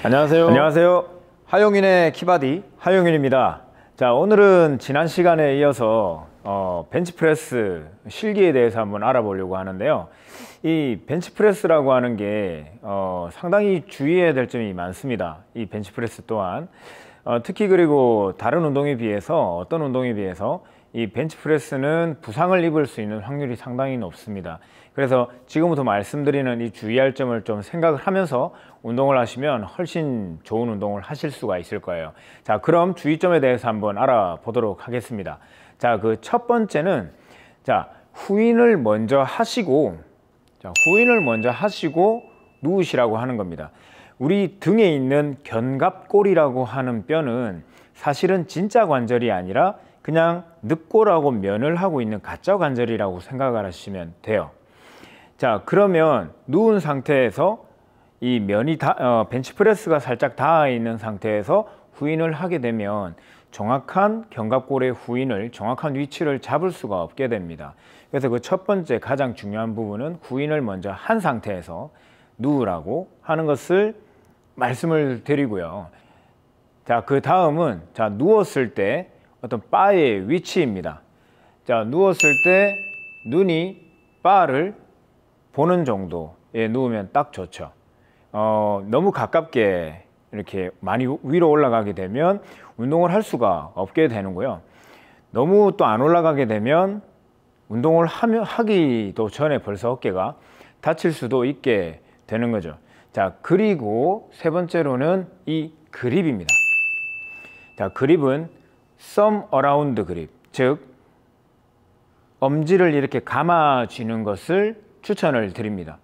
안녕하세요. 안녕하세요. 하용인의 키바디 하용인입니다. 자, 오늘은 지난 시간에 이어서 벤치프레스 실기에 대해서 한번 알아보려고 하는데요. 이 벤치프레스라고 하는 게 상당히 주의해야 될 점이 많습니다. 이 벤치프레스 또한 특히 그리고 다른 운동에 비해서 어떤 운동에 비해서 이 벤치프레스는 부상을 입을 수 있는 확률이 상당히 높습니다. 그래서 지금부터 말씀드리는 이 주의할 점을 좀 생각을 하면서 운동을 하시면 훨씬 좋은 운동을 하실 수가 있을 거예요. 자, 그럼 주의점에 대해서 한번 알아보도록 하겠습니다. 자, 그 첫 번째는 후인을 먼저 하시고 누우시라고 하는 겁니다. 우리 등에 있는 견갑골이라고 하는 뼈는 사실은 진짜 관절이 아니라 그냥 늑골하고 면을 하고 있는 가짜 관절이라고 생각을 하시면 돼요. 자, 그러면 누운 상태에서 이 면이 벤치프레스가 살짝 닿아 있는 상태에서 후인을 하게 되면 정확한 견갑골의 후인을, 정확한 위치를 잡을 수가 없게 됩니다. 그래서 그 첫 번째 가장 중요한 부분은 후인을 먼저 한 상태에서 누우라고 하는 것을 말씀을 드리고요. 자, 그 다음은 누웠을 때 어떤 바의 위치입니다. 자, 누웠을 때 눈이 바를 보는 정도에 누우면 딱 좋죠. 너무 가깝게 이렇게 많이 위로 올라가게 되면 운동을 할 수가 없게 되는고요. 너무 또 안 올라가게 되면 운동을 하기도 전에 벌써 어깨가 다칠 수도 있게 되는 거죠. 자, 그리고 세 번째로는 이 그립입니다. 자, 그립은 thumb around 그립, 즉 엄지를 이렇게 감아 쥐는 것을 추천을 드립니다.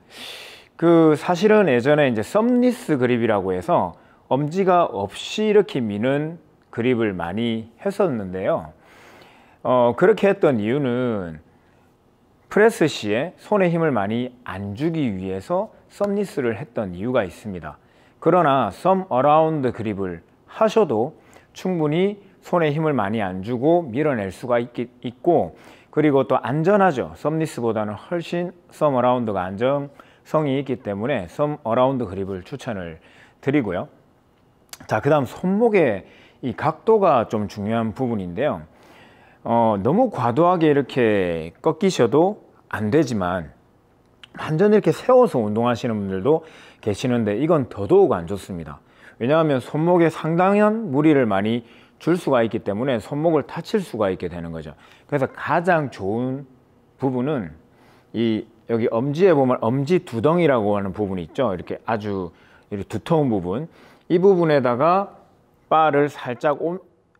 사실은 예전에 이제 썸리스 그립이라고 해서 엄지가 없이 이렇게 미는 그립을 많이 했었는데요. 그렇게 했던 이유는 프레스 시에 손에 힘을 많이 안 주기 위해서 썸리스를 했던 이유가 있습니다. 그러나 thumb around 그립을 하셔도 충분히 손에 힘을 많이 안 주고 밀어낼 수가 있고, 그리고 또 안전하죠. 썸리스보다는 훨씬 thumb around가 안정성이 있기 때문에 thumb around 그립을 추천을 드리고요. 자, 그 다음 손목의 이 각도가 좀 중요한 부분인데요. 너무 과도하게 이렇게 꺾이셔도 안 되지만 완전히 이렇게 세워서 운동하시는 분들도 계시는데 이건 더더욱 안 좋습니다. 왜냐하면 손목에 상당한 무리를 많이 줄 수가 있기 때문에 손목을 다칠 수가 있게 되는 거죠. 그래서 가장 좋은 부분은 여기 엄지에 보면 엄지 두덩이라고 하는 부분이 있죠. 이렇게 아주 이렇게 두터운 부분, 이 부분에다가 바를 살짝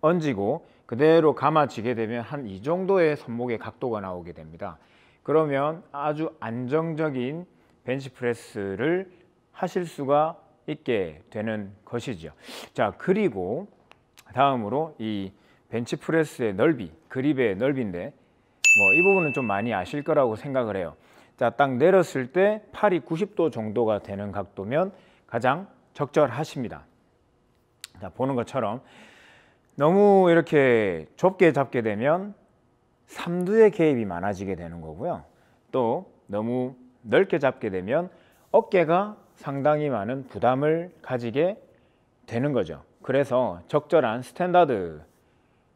얹고 그대로 감아지게 되면 한 이 정도의 손목의 각도가 나오게 됩니다. 그러면 아주 안정적인 벤치프레스를 하실 수가 있게 되는 것이죠. 자, 그리고 다음으로 이 벤치프레스의 넓이, 그립의 넓이인데 이 부분은 좀 많이 아실 거라고 생각을 해요. 자, 딱 내렸을 때 팔이 90도 정도가 되는 각도면 가장 적절하십니다. 자, 보는 것처럼 너무 이렇게 좁게 잡게 되면 삼두의 개입이 많아지게 되는 거고요. 또 너무 넓게 잡게 되면 어깨가 상당히 많은 부담을 가지게 되는 거죠. 그래서 적절한 스탠다드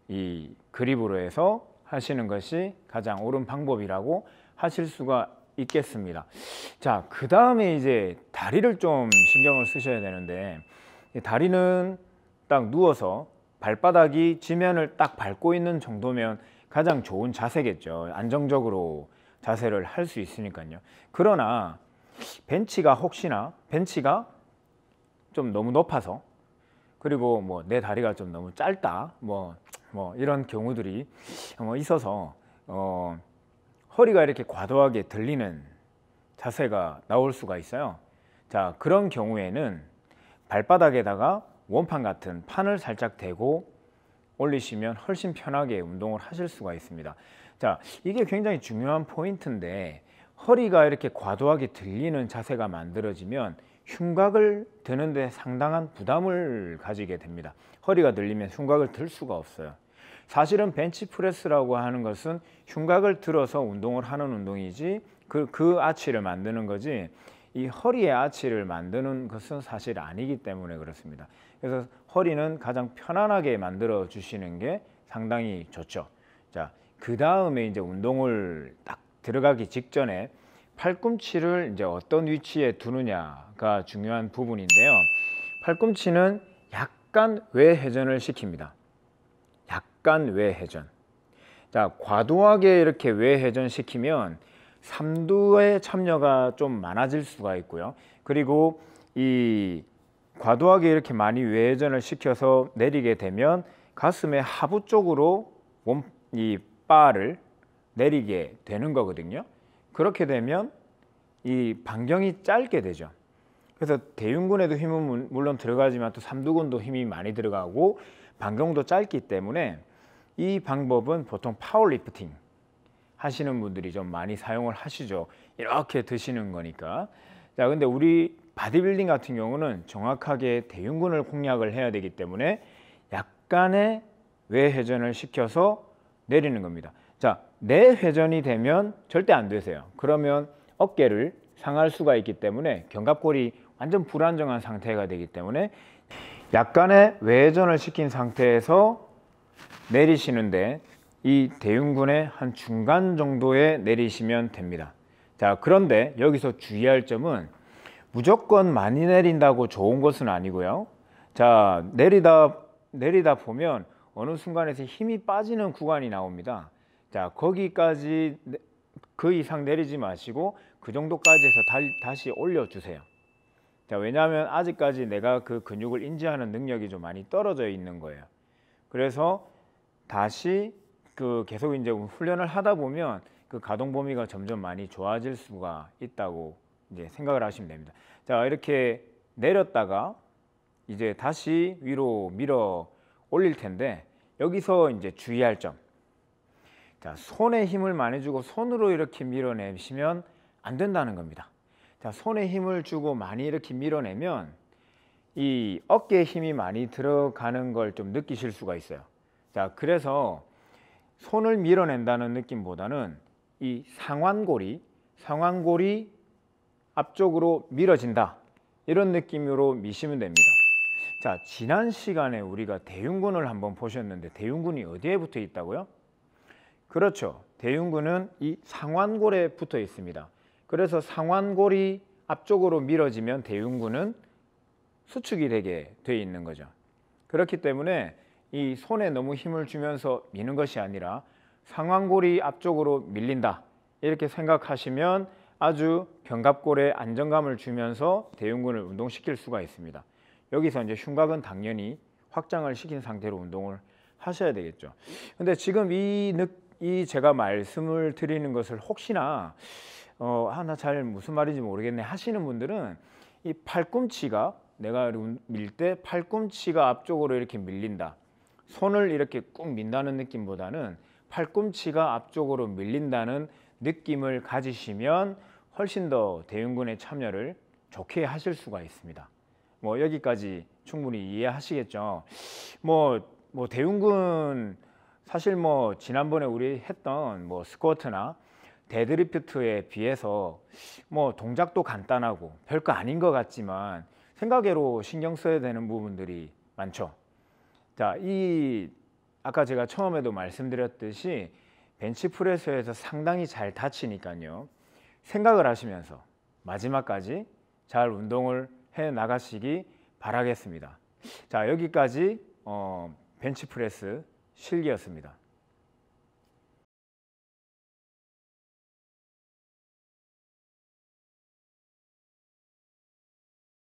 이 그립으로 해서 하시는 것이 가장 옳은 방법이라고 하실 수가 있겠습니다. 자, 그 다음에 이제 다리를 좀 신경을 쓰셔야 되는데, 다리는 딱 누워서 발바닥이 지면을 딱 밟고 있는 정도면 가장 좋은 자세겠죠. 안정적으로 자세를 할 수 있으니까요. 그러나 혹시나 벤치가 좀 너무 높아서, 그리고 내 다리가 좀 너무 짧다, 이런 경우들이 있어서 허리가 이렇게 과도하게 들리는 자세가 나올 수가 있어요. 자, 그런 경우에는 발바닥에다가 원판 같은 판을 살짝 대고 올리시면 훨씬 편하게 운동을 하실 수가 있습니다. 자, 이게 굉장히 중요한 포인트인데, 허리가 이렇게 과도하게 들리는 자세가 만들어지면 흉곽을 드는데 상당한 부담을 가지게 됩니다. 허리가 들리면 흉곽을 들 수가 없어요. 사실은 벤치프레스라고 하는 것은 흉곽을 들어서 운동을 하는 운동이지 그 아치를 만드는 거지, 이 허리의 아치를 만드는 것은 사실 아니기 때문에 그렇습니다. 그래서 허리는 가장 편안하게 만들어 주시는 게 상당히 좋죠. 자, 그 다음에 이제 운동을 딱 들어가기 직전에 팔꿈치를 이제 어떤 위치에 두느냐가 중요한 부분인데요. 팔꿈치는 약간 외회전을 시킵니다. 약간 외회전. 자, 과도하게 이렇게 외회전 시키면 삼두의 참여가 좀 많아질 수가 있고요. 그리고 이 과도하게 이렇게 많이 외회전을 시켜서 내리게 되면 가슴의 하부 쪽으로 이 바를 내리게 되는 거거든요. 그렇게 되면 이 반경이 짧게 되죠. 그래서 대흉근에도 힘은 물론 들어가지만 또 삼두근도 힘이 많이 들어가고 반경도 짧기 때문에 이 방법은 보통 파워리프팅 하시는 분들이 좀 많이 사용을 하시죠. 이렇게 드시는 거니까. 자, 근데 우리 바디빌딩 같은 경우는 정확하게 대흉근을 공략을 해야 되기 때문에 약간의 외회전을 시켜서 내리는 겁니다. 자, 내회전이 되면 절대 안 되세요. 그러면 어깨를 상할 수가 있기 때문에 견갑골이 완전 불안정한 상태가 되기 때문에 약간의 외회전을 시킨 상태에서 내리시는데 이 대흉근의 한 중간 정도에 내리시면 됩니다. 자, 그런데 여기서 주의할 점은 무조건 많이 내린다고 좋은 것은 아니고요. 자, 내리다 보면 어느 순간에서 힘이 빠지는 구간이 나옵니다. 자, 거기까지 그 이상 내리지 마시고 그 정도까지 해서 다시 올려주세요. 자, 왜냐하면 아직까지 내가 그 근육을 인지하는 능력이 좀 많이 떨어져 있는 거예요. 그래서 다시 계속 이제 훈련을 하다 보면 그 가동 범위가 점점 많이 좋아질 수가 있다고 이제 생각을 하시면 됩니다. 자, 이렇게 내렸다가 이제 다시 위로 밀어 올릴 텐데 여기서 이제 주의할 점. 자, 손에 힘을 많이 주고 손으로 이렇게 밀어내시면 안 된다는 겁니다. 자, 손에 힘을 주고 많이 이렇게 밀어내면 이 어깨에 힘이 많이 들어가는 걸 좀 느끼실 수가 있어요. 자, 그래서 손을 밀어낸다는 느낌보다는 이 상완골이 앞쪽으로 밀어진다, 이런 느낌으로 미시면 됩니다. 자, 지난 시간에 우리가 대흉근을 한번 보셨는데 대흉근이 어디에 붙어 있다고요? 그렇죠. 대흉근은 이 상완골에 붙어 있습니다. 그래서 상완골이 앞쪽으로 밀어지면 대흉근은 수축이 되게 돼 있는 거죠. 그렇기 때문에 이 손에 너무 힘을 주면서 미는 것이 아니라 상완골이 앞쪽으로 밀린다, 이렇게 생각하시면 아주 견갑골에 안정감을 주면서 대흉근을 운동시킬 수가 있습니다. 여기서 이제 흉곽은 당연히 확장을 시킨 상태로 운동을 하셔야 되겠죠. 근데 지금 이 제가 말씀을 드리는 것을 혹시나 나 잘 무슨 말인지 모르겠네 하시는 분들은 이 팔꿈치가, 내가 밀 때 팔꿈치가 앞쪽으로 이렇게 밀린다, 손을 이렇게 꾹 민다는 느낌보다는 팔꿈치가 앞쪽으로 밀린다는 느낌을 가지시면 훨씬 더 대흉근의 참여를 좋게 하실 수가 있습니다. 뭐 여기까지 충분히 이해하시겠죠. 뭐 대흉근 사실 뭐 지난번에 우리 했던 뭐 스쿼트나 데드리프트에 비해서 뭐 동작도 간단하고 별거 아닌 것 같지만 생각외로 신경 써야 되는 부분들이 많죠. 자, 아까 제가 처음에도 말씀드렸듯이 벤치프레스에서 상당히 잘 다치니까요. 생각을 하시면서 마지막까지 잘 운동을 해 나가시기 바라겠습니다. 자, 여기까지 벤치프레스 실기였습니다.